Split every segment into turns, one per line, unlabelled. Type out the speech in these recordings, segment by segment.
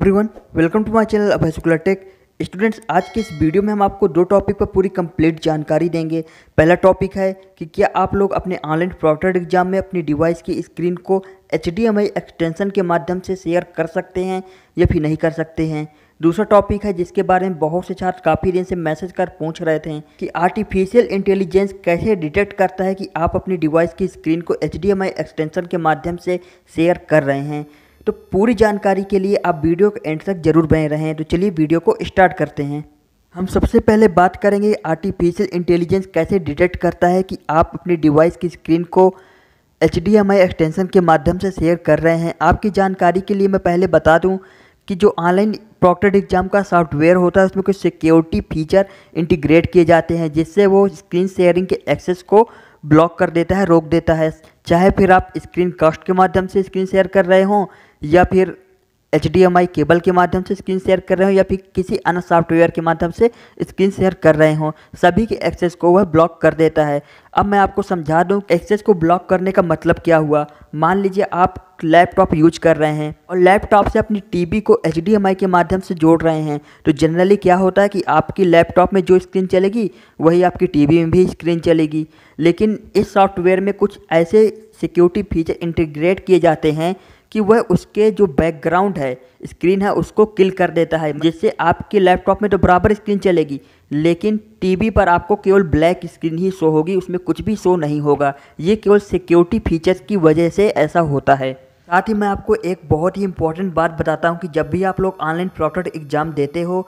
Everyone, welcome to my channel Abhay Shukla tech. Students, आज के इस वीडियो में हम आपको दो टॉपिक पर पूरी कंप्लीट जानकारी देंगे। पहला टॉपिक है कि क्या आप लोग अपने ऑनलाइन प्रोक्टर्ड एग्जाम में अपनी डिवाइस की स्क्रीन को HDMI एक्सटेंशन के माध्यम से शेयर कर सकते हैं या फिर नहीं कर सकते हैं। दूसरा टॉपिक है जिसके बारे में बहुत से छात्र काफ़ी दिन से मैसेज कर पूछ रहे थे कि आर्टिफिशियल इंटेलिजेंस कैसे डिटेक्ट करता है कि आप अपनी डिवाइस की स्क्रीन को HDMI एक्सटेंशन के माध्यम से शेयर कर रहे हैं। तो पूरी जानकारी के लिए आप वीडियो के एंड तक जरूर बने रहें। तो चलिए वीडियो को स्टार्ट करते हैं। हम सबसे पहले बात करेंगे आर्टिफिशियल इंटेलिजेंस कैसे डिटेक्ट करता है कि आप अपनी डिवाइस की स्क्रीन को HDMI एक्सटेंशन के माध्यम से शेयर कर रहे हैं। आपकी जानकारी के लिए मैं पहले बता दूं कि जो ऑनलाइन प्रॉक्टर्ड एग्जाम का सॉफ्टवेयर होता है उसमें कुछ सिक्योरिटी फीचर इंटीग्रेट किए जाते हैं जिससे वो स्क्रीन शेयरिंग के एक्सेस को ब्लॉक कर देता है, रोक देता है। चाहे फिर आप स्क्रीन कास्ट के माध्यम से स्क्रीन शेयर कर रहे हों या फिर HDMI केबल के माध्यम से स्क्रीन शेयर कर रहे हो या फिर किसी अन्य सॉफ्टवेयर के माध्यम से स्क्रीन शेयर कर रहे हो, सभी के एक्सेस को वह ब्लॉक कर देता है। अब मैं आपको समझा दूं एक्सेस को ब्लॉक करने का मतलब क्या हुआ। मान लीजिए आप लैपटॉप यूज कर रहे हैं और लैपटॉप से अपनी टीवी को HDMI के माध्यम से जोड़ रहे हैं, तो जनरली क्या होता है कि आपकी लैपटॉप में जो स्क्रीन चलेगी वही आपकी टीवी में भी स्क्रीन चलेगी। लेकिन इस सॉफ्टवेयर में कुछ ऐसे सिक्योरिटी फीचर इंटीग्रेट किए जाते हैं कि वह उसके जो बैकग्राउंड है, स्क्रीन है, उसको किल कर देता है, जिससे आपके लैपटॉप में तो बराबर स्क्रीन चलेगी लेकिन टीवी पर आपको केवल ब्लैक स्क्रीन ही शो होगी, उसमें कुछ भी शो नहीं होगा। ये केवल सिक्योरिटी फीचर्स की वजह से ऐसा होता है। साथ ही मैं आपको एक बहुत ही इंपॉर्टेंट बात बताता हूँ कि जब भी आप लोग ऑनलाइन प्रॉक्टर्ड एग्जाम देते हो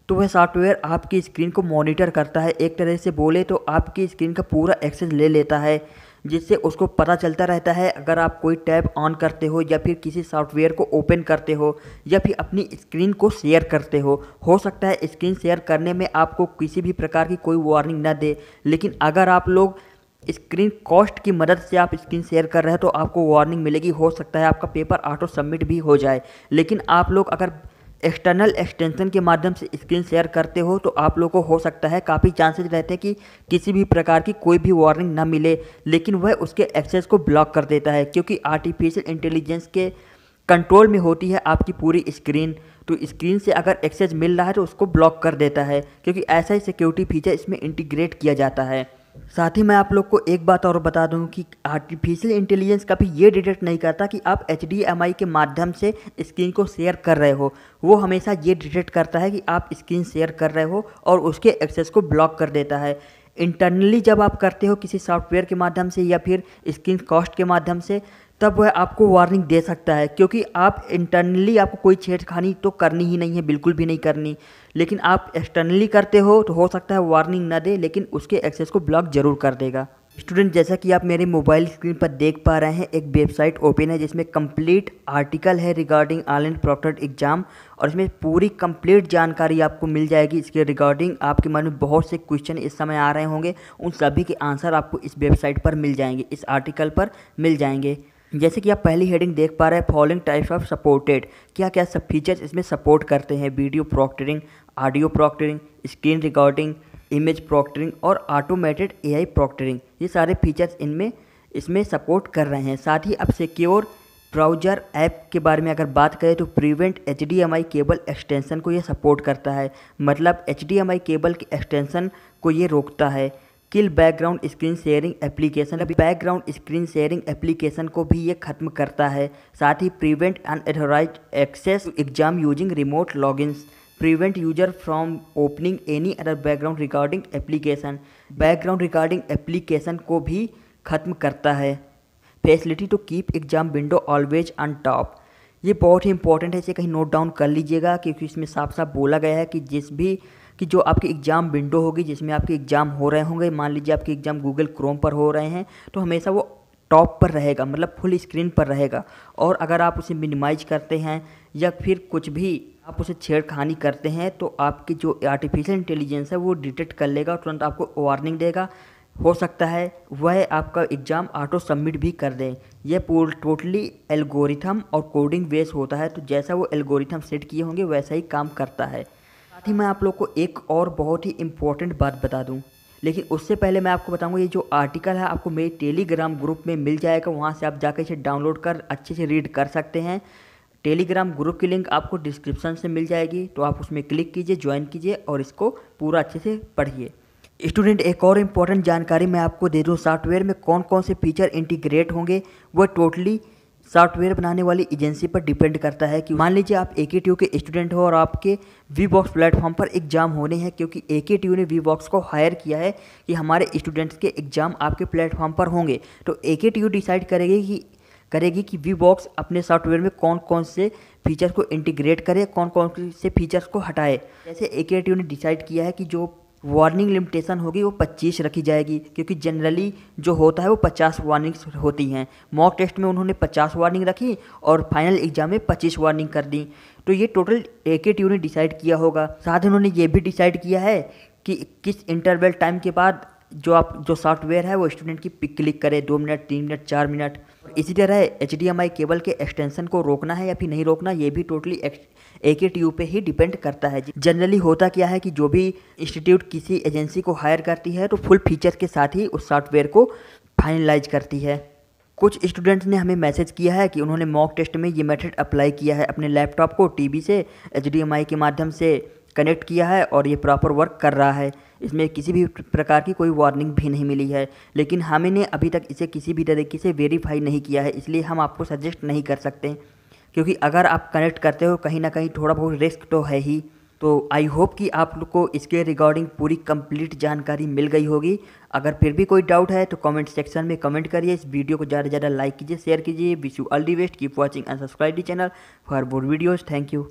तो वह सॉफ्टवेयर आपकी स्क्रीन को मॉनिटर करता है। एक तरह से बोले तो आपकी स्क्रीन का पूरा एक्सेस ले लेता है, जिससे उसको पता चलता रहता है अगर आप कोई टैब ऑन करते हो या फिर किसी सॉफ्टवेयर को ओपन करते हो या फिर अपनी स्क्रीन को शेयर करते हो सकता है स्क्रीन शेयर करने में आपको किसी भी प्रकार की कोई वार्निंग ना दे, लेकिन अगर आप लोग स्क्रीन कॉस्ट की मदद से आप स्क्रीन शेयर कर रहे हैं तो आपको वार्निंग मिलेगी। हो सकता है आपका पेपर ऑटो सबमिट भी हो जाए। लेकिन आप लोग अगर एक्सटर्नल एक्सटेंशन के माध्यम से स्क्रीन शेयर करते हो तो आप लोगों को हो सकता है काफ़ी चांसेस रहते हैं कि किसी भी प्रकार की कोई भी वार्निंग ना मिले, लेकिन वह उसके एक्सेस को ब्लॉक कर देता है क्योंकि आर्टिफिशियल इंटेलिजेंस के कंट्रोल में होती है आपकी पूरी स्क्रीन। तो स्क्रीन से अगर एक्सेस मिल रहा है तो उसको ब्लॉक कर देता है क्योंकि ऐसा ही सिक्योरिटी फीचर इसमें इंटीग्रेट किया जाता है। साथ ही मैं आप लोग को एक बात और बता दूं कि आर्टिफिशियल इंटेलिजेंस कभी ये डिटेक्ट नहीं करता कि आप HDMI के माध्यम से स्क्रीन को शेयर कर रहे हो। वो हमेशा ये डिटेक्ट करता है कि आप स्क्रीन शेयर कर रहे हो और उसके एक्सेस को ब्लॉक कर देता है। इंटरनली जब आप करते हो किसी सॉफ्टवेयर के माध्यम से या फिर स्क्रीन कास्ट के माध्यम से, तब वह आपको वार्निंग दे सकता है क्योंकि आप इंटरनली आपको कोई छेड़खानी तो करनी ही नहीं है, बिल्कुल भी नहीं करनी। लेकिन आप एक्सटर्नली करते हो तो हो सकता है वार्निंग ना दे लेकिन उसके एक्सेस को ब्लॉक जरूर कर देगा। स्टूडेंट, जैसा कि आप मेरे मोबाइल स्क्रीन पर देख पा रहे हैं, एक वेबसाइट ओपन है जिसमें कंप्लीट आर्टिकल है रिगार्डिंग ऑनलाइन प्रॉक्टर्ड एग्जाम और इसमें पूरी कंप्लीट जानकारी आपको मिल जाएगी। इसके रिगार्डिंग आपके मन में बहुत से क्वेश्चन इस समय आ रहे होंगे, उन सभी के आंसर आपको इस वेबसाइट पर मिल जाएंगे, इस आर्टिकल पर मिल जाएंगे। जैसे कि आप पहली हेडिंग देख पा रहे हैं, फॉलोइंग टाइप्स ऑफ सपोर्टेड, क्या क्या सब फीचर्स इसमें सपोर्ट करते हैं। Video proctoring, audio proctoring, screen recording, image proctoring और ऑटोमेटेड AI प्रॉक्टरिंग, ये सारे फीचर्स इसमें सपोर्ट कर रहे हैं। साथ ही अब सिक्योर ब्राउज़र ऐप के बारे में अगर बात करें तो प्रिवेंट HDMI केबल एक्सटेंशन को ये सपोर्ट करता है, मतलब HDMI केबल के एक्सटेंशन को ये रोकता है। Kill background screen sharing application, background screen sharing application को भी ये खत्म करता है। साथ ही prevent unauthorised access exam using remote logins, prevent user from opening any other background recording application, background recording application को भी खत्म करता है। Facility to keep exam window always on top, ये बहुत ही इंपॉर्टेंट है, इसे कहीं नोट डाउन कर लीजिएगा क्योंकि इसमें साफ साफ बोला गया है कि जो आपकी एग्ज़ाम विंडो होगी जिसमें आपके एग्ज़ाम हो रहे होंगे, मान लीजिए आपके एग्ज़ाम गूगल क्रोम पर हो रहे हैं तो हमेशा वो टॉप पर रहेगा, मतलब फुल स्क्रीन पर रहेगा। और अगर आप उसे मिनिमाइज करते हैं या फिर कुछ भी आप उसे छेड़खानी करते हैं तो आपकी जो आर्टिफिशियल इंटेलिजेंस है वो डिटेक्ट कर लेगा और तुरंत आपको वार्निंग देगा। हो सकता है वह आपका एग्ज़ाम ऑटो सबमिट भी कर दे। यह टोटली एल्गोरिथम और कोडिंग बेस होता है, तो जैसा वो एल्गोरिथम सेट किए होंगे वैसा ही काम करता है। साथ ही मैं आप लोग को एक और बहुत ही इम्पोर्टेंट बात बता दूं, लेकिन उससे पहले मैं आपको बताऊंगा ये जो आर्टिकल है आपको मेरे टेलीग्राम ग्रुप में मिल जाएगा, वहां से आप जाकर इसे डाउनलोड कर अच्छे से रीड कर सकते हैं। टेलीग्राम ग्रुप की लिंक आपको डिस्क्रिप्शन से मिल जाएगी, तो आप उसमें क्लिक कीजिए, ज्वाइन कीजिए और इसको पूरा अच्छे से पढ़िए। स्टूडेंट, एक और इम्पॉर्टेंट जानकारी मैं आपको दे दूं, सॉफ्टवेयर में कौन कौन से फीचर इंटीग्रेट होंगे वह टोटली सॉफ्टवेयर बनाने वाली एजेंसी पर डिपेंड करता है। कि मान लीजिए आप AKTU के स्टूडेंट हो और आपके वीबॉक्स प्लेटफॉर्म पर एग्जाम होने हैं, क्योंकि AKTU ने वीबॉक्स को हायर किया है कि हमारे स्टूडेंट्स के एग्जाम आपके प्लेटफॉर्म पर होंगे, तो AKTU डिसाइड करेगी कि वीबॉक्स अपने सॉफ्टवेयर में कौन कौन से फीचर्स को इंटीग्रेट करे, कौन कौन से फीचर्स को हटाए। जैसे AKTU ने डिसाइड किया है कि जो वार्निंग लिमिटेशन होगी वो 25 रखी जाएगी, क्योंकि जनरली जो होता है वो 50 वार्निंग्स होती हैं। मॉक टेस्ट में उन्होंने 50 वार्निंग रखी और फाइनल एग्जाम में 25 वार्निंग कर दी। तो ये टोटल AKTU ने डिसाइड किया होगा। साथ ही उन्होंने ये भी डिसाइड किया है कि किस इंटरवल टाइम के बाद जो सॉफ्टवेयर है वो स्टूडेंट की पिक क्लिक करे, 2 मिनट, 3 मिनट, 4 मिनट। इसी तरह HDMI केबल के एक्सटेंशन को रोकना है या फिर नहीं रोकना, ये भी टोटली AKTU पे ही डिपेंड करता है। जनरली होता क्या है कि जो भी इंस्टीट्यूट किसी एजेंसी को हायर करती है तो फुल फीचर के साथ ही उस सॉफ्टवेयर को फाइनलाइज करती है। कुछ स्टूडेंट्स ने हमें मैसेज किया है कि उन्होंने मॉक टेस्ट में ये मेथड अप्लाई किया है, अपने लैपटॉप को टीवी से HDMI के माध्यम से कनेक्ट किया है और ये प्रॉपर वर्क कर रहा है। इसमें किसी भी प्रकार की कोई वार्निंग भी नहीं मिली है, लेकिन हमने अभी तक इसे किसी भी तरीके से वेरीफाई नहीं किया है, इसलिए हम आपको सजेस्ट नहीं कर सकते। क्योंकि अगर आप कनेक्ट करते हो कहीं ना कहीं थोड़ा बहुत रिस्क तो है ही। तो आई होप कि आप लोग को इसके रिगार्डिंग पूरी कंप्लीट जानकारी मिल गई होगी। अगर फिर भी कोई डाउट है तो कमेंट सेक्शन में कमेंट करिए। इस वीडियो को ज़्यादा से ज़्यादा लाइक कीजिए, शेयर कीजिए। Wish you all the best, keep watching and subscribe the channel for more videos. Thank you.